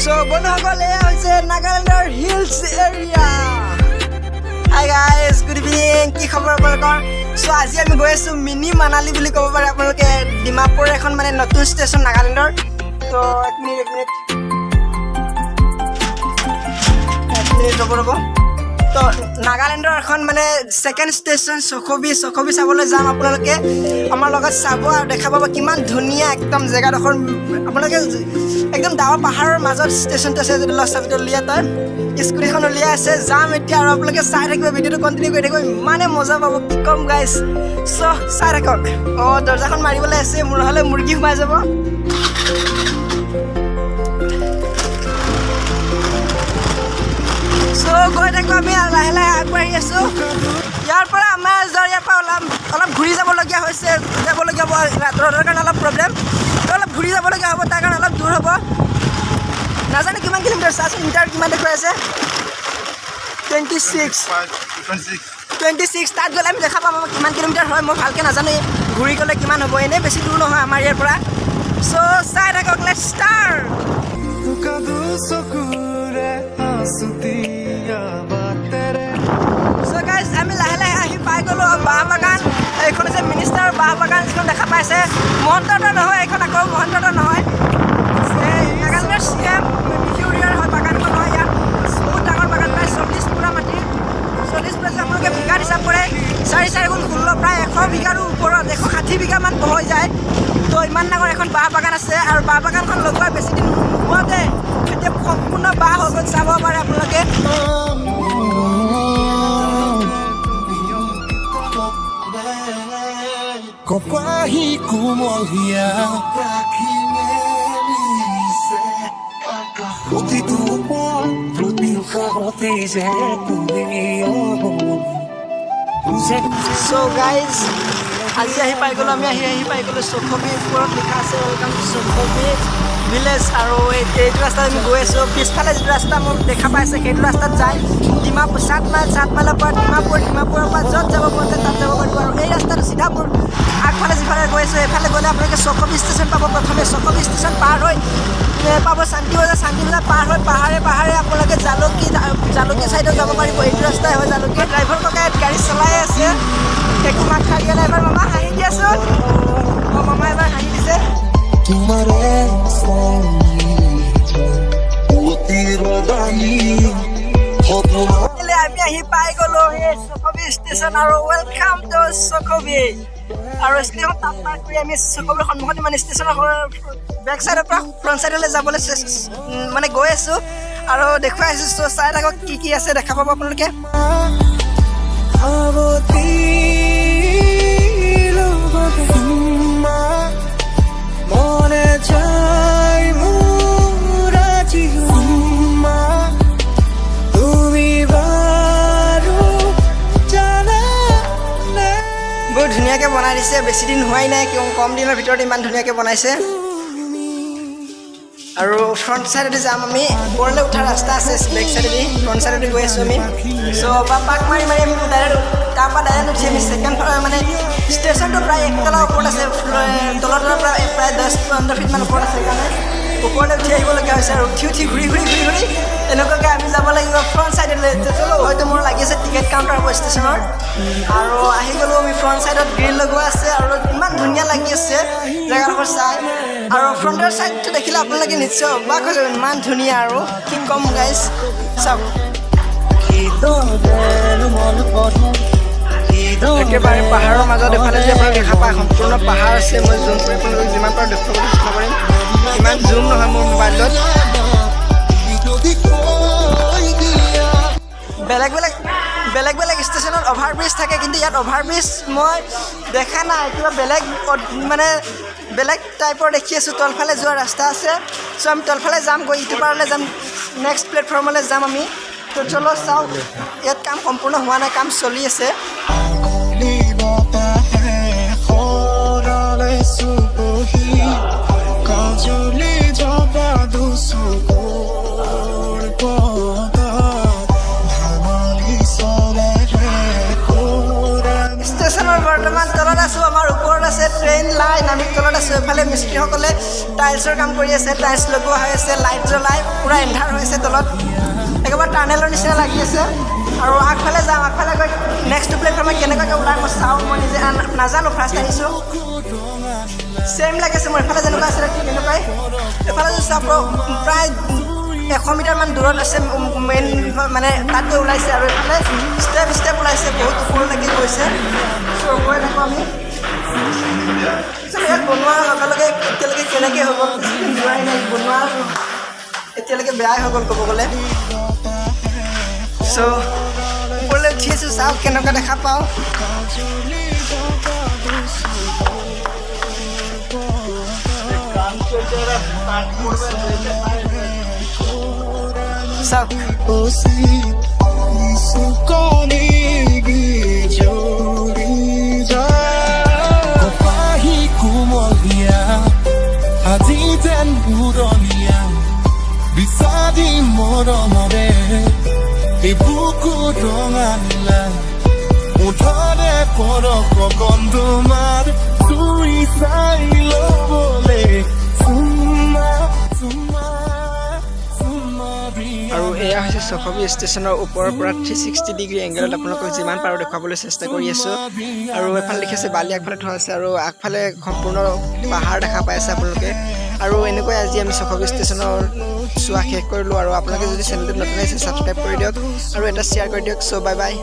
So বন্ধুসকল এয়া হৈছে নাগালেণ্ডৰ hills area. Hi guys, good evening, কি খবৰ আপোনালোকৰ? চ' আজি আমি গৈ আছোঁ মিনি মানালী বুলি ক'ব পাৰে আপোনালোকে। ডিমাপুৰ এখন মানে নতুন ষ্টেচন নাগালেণ্ডৰ। তো এক মিনিট ৰ'ব। তো নাগালেণ্ডৰ এখন মানে ছেকেণ্ড ষ্টেচন shukhovi চাবলৈ যাম। আপোনালোকে আমাৰ লগত চাব আৰু দেখা পাব কিমান ধুনীয়া একদম জেগাডোখৰ। আপোনালোকে একদম ডাঙৰ পাহাৰৰ মাজত ষ্টেচনটো আছে। যদি লছাবিটো উলিয়াই তাৰ স্কুটিখন উলিয়াই আছে, যাম এতিয়া আৰু আপোনালোকে চাই থাকিব, ভিডিঅ'টো কণ্টিনিউ কৰি থাকিব, ইমানে মজা পাব কি ক'ম গাইজ। চ' চাই থাকক। অঁ, দৰ্জাখন মাৰিবলৈ আছে, মোৰ নহ'লে মুৰ্গী সোমাই যাব। চ' গৈ থাকোঁ আমি লাহে লাহে আগবাঢ়ি আছোঁ। ইয়াৰ পৰা আমাৰ ইয়াৰ পৰা অলপ ঘূৰি যাবলগীয়া হৈছে, যাবলগীয়া হ'ব। ৰ'দৰ কাৰণে অলপ প্ৰব্লেম, অলপ ঘূৰি যাবলগীয়া হ'ব, তাৰ কাৰণে অলপ দূৰ হ'ব। নাজানো কিমান কিলোমিটাৰ, চাচোন মিটাৰ কিমান দেখুৱাই আছে। 26। তাত গ'লে আমি দেখা পাম কিমান কিলোমিটাৰ হয়। মই ভালকৈ নাজানো, ঘূৰি গ'লে কিমান হ'ব। এনেই বেছি দূৰ নহয় আমাৰ ইয়াৰ পৰা। চ' চাই থাকক, লেটছ ষ্টাৰ্ট। চ' গাইজ, আমি লাহে লাহে আহি পাই গ'লোঁ বাঁহ বাগান। এইখন হৈছে মিনিষ্টাৰৰ বাঁহ বাগান, যিখন দেখা পাইছে। মহন্ততৰ নহয় এইখন, আকৌ মহন্ততৰ নহয়, নাগালেণ্ডৰ CM মিথিউৰিয়াৰ হয় বাগানখন হয়। ইয়াত বহুত ডাঙৰ বাগান, প্ৰায় 40 পুৰা মাটি, 40 প্লাছ আপোনালোকে বিঘাত হিচাপ কৰে 4 গুণ 16, প্ৰায় 100 বিঘাৰো ওপৰত, 160 বিঘামান হৈ যায়। তো ইমান ডাঙৰ এখন বাঁহ বাগান আছে। আৰু বাঁহ বাগানখন লগোৱাৰ বেছি দিন নোহোৱাতে এতিয়া সম্পূৰ্ণ বাঁহ হৈ গ'ল, চাব পাৰে আপোনালোকে। Kopahi kumohia Roti tu pon, roti kharote je tumiyo So guys, আজি আহি পাই গ'লোঁ আমি, আহি পাই গ'লোঁ shukhovi। ওপৰত লিখা আছে ৱেলকাম টু shukhovi ভিলেজ। আৰু এইটো ৰাস্তাত আমি গৈ আছোঁ। পিছফালে যিটো ৰাস্তা মোক দেখা পাইছে, সেইটো ৰাস্তাত যায় ডিমাপুৰ। 7 মাইলৰ পৰা ডিমাপুৰৰ পৰা য'ত যাব মন যায় তাত যাব পাৰিব। আৰু এই ৰাস্তাটো চিধা মোৰ আগফালে যিফালে গৈ আছোঁ, এইফালে গ'লে আপোনালোকে shukhovi ষ্টেচন পাব। প্ৰথমে shukhovi ষ্টেচন পাৰ হৈ পাব শান্তি বজাৰ পাৰ হৈ পাহাৰে আপোনালোকে জালুকি ছাইডত যাব পাৰিব। এইটো ৰাস্তাই হয় জালুকি। ড্ৰাইভাৰ ককাই গাড়ী চলাই আছে, একো মাত খাই দিয়া নাই। এবাৰ মামা হাঁহি দিয়াচোন। অঁ, মামা এবাৰ হাঁহি দিছে। আমি আহি পাই গ'লোঁ এই shukhovi ষ্টেচন। আৰু ৱেলকাম টু shukhovi। আৰু ষ্টেচন তাত পাৰ কৰি আমি shukhoviৰ সন্মুখত মানে ষ্টেচনৰ বেক চাইডৰ পৰা ফ্ৰণ্ট চাইডলৈ যাবলৈ মানে গৈ আছোঁ আৰু দেখুৱাই আছোঁ। চ' চাই থাকক কি আছে, দেখা পাব আপোনালোকে। বহুত ধুনীয়াকৈ বনাই দিছে, বেছি দিন হোৱাই নাই, কম দিনৰ ভিতৰত ইমান ধুনীয়াকৈ বনাইছে। আৰু ফ্ৰণ্ট চাইডেদি যাম আমি, ওপৰলৈ উঠা ৰাস্তা আছে, বেক চাইডেদি ফ্ৰণ্ট চাইডেদি গৈ আছোঁ আমি। চ' পাক মাৰি আমি তাৰ পৰা ডাইৰেক্ট উঠি আমি ছেকেণ্ড মানে ষ্টেচনটো প্ৰায় একতলা ওপৰত আছে, তলৰ প্ৰায় 10-15 ফিটমান ওপৰত আছে। সেইকাৰণে ওপৰলৈ উঠি আহিবলগীয়া হৈছে। আৰু উঠি ঘূৰি এনেকুৱাকৈ আমি যাব লাগিব ফ্ৰণ্ট চাইডলৈ। হয়তো মোৰ লাগি আছে টিকেট কাউণ্টাৰ হ'ব ষ্টেচনৰ। আৰু আহি গ'লোঁ আমি ফ্ৰণ্ট চাইডত, গ্ৰিল লগোৱা আছে আৰু ইমান ধুনীয়া লাগি আছে জেগাডোখৰ চাই। আৰু ফ্ৰণ্টৰ চাইডটো দেখিলে আপোনালোকে নিশ্চয় অবাক হৈ যাব, ইমান ধুনীয়া আৰু কি ক'ম গাইজ। চাওক একেবাৰে পাহাৰৰ মাজত এফালে যে আপোনালোকে দেখা পায় সম্পূৰ্ণ পাহাৰ আছে। মই জুম কৰি আপোনালোকক যিমান পাৰোঁ দেখুৱাবলৈ চেষ্টা কৰিম, ইমান জুম নহয় মোৰ মোবাইলত। বেলেগ ষ্টেচনত অভাৰব্ৰিজ থাকে, কিন্তু ইয়াত অভাৰব্ৰিজ মই দেখা নাই। কিবা বেলেগ টাইপৰ দেখি আছোঁ। তলফালে যোৱা ৰাস্তা আছে। চ' আমি তলফালে যাম, গৈ ইটো পাৰলৈ যাম, নেক্সট প্লেটফৰ্মলৈ যাম আমি। তো চলো চাওক, ইয়াত কাম সম্পূৰ্ণ হোৱা নাই, কাম চলি আছে। ষ্টেচনৰ বৰ্তমান তলত আছোঁ, আমাৰ ওপৰত আছে ট্ৰেইন লাইন। পাই নামি তলত আছোঁ এফালে মিস্ত্ৰীসকলে টাইলছৰ কাম কৰি আছে টাইলছ লগোৱা হৈ আছে লাইট জ্বলাই পূৰা এন্ধাৰ হৈ আছে তলত একেবাৰে টানেলৰ নিচিনা লাগি আছে আৰু আগফালে যাম আগফালে গৈ নেক্সট প্লেটফৰ্মে কেনেকুৱাকৈ ওলাই মই চাওঁ মই নিজে নাজানো ফাৰ্ষ্ট আহিছোঁ ছেম লাগিছে মোৰ এফালে যেনেকুৱা আছিলে ঠিক তেনেকুৱাই এফালে চাব প্ৰায় 100 মিটাৰমান দূৰত আছে মেইন মানে তাত গৈ ওলাইছে আৰু এফালে ষ্টেপ ওলাইছে বহুত ওপৰলৈকে গৈছে চ' গৈ থাকোঁ আমি ইয়াত বনোৱাৰ লগে লগে এতিয়ালৈকে কেনেকৈ হৈ গ'ল যোৱাই নাই বনোৱা এতিয়ালৈকে বেয়াই হৈ গ'ল ক'ব গ'লে চ' ওপৰলৈ উঠি আছোঁ চাওক কেনেকুৱা দেখা পাওঁ চাওক আজি যেন পুৰণীয়া বিচাৰি মৰমৰে এই বুকু ৰঙালা মুঠৰে পৰক কণ তোমাৰ চুই চাই ল'বলে আৰু এয়া হৈছে শোকভি ষ্টেচনৰ ওপৰৰ পৰা 360 ডিগ্ৰী এংগলত আপোনালোকক যিমান পাৰোঁ দেখুৱাবলৈ চেষ্টা কৰি আছোঁ আৰু এফালে লিখিছে বালি আগফালে থোৱা আছে আৰু আগফালে সম্পূৰ্ণ পাহাৰ দেখা পাই আছে আপোনালোকে আৰু এনেকৈ আজি আমি শোকভি ষ্টেচনৰ চোৱা শেষ কৰিলোঁ আৰু আপোনালোকে যদি চেনেলটোত নতুন আহিছে ছাবস্ক্ৰাইব কৰি দিয়ক আৰু এটা শ্বেয়াৰ কৰি দিয়ক চ' বাই বাই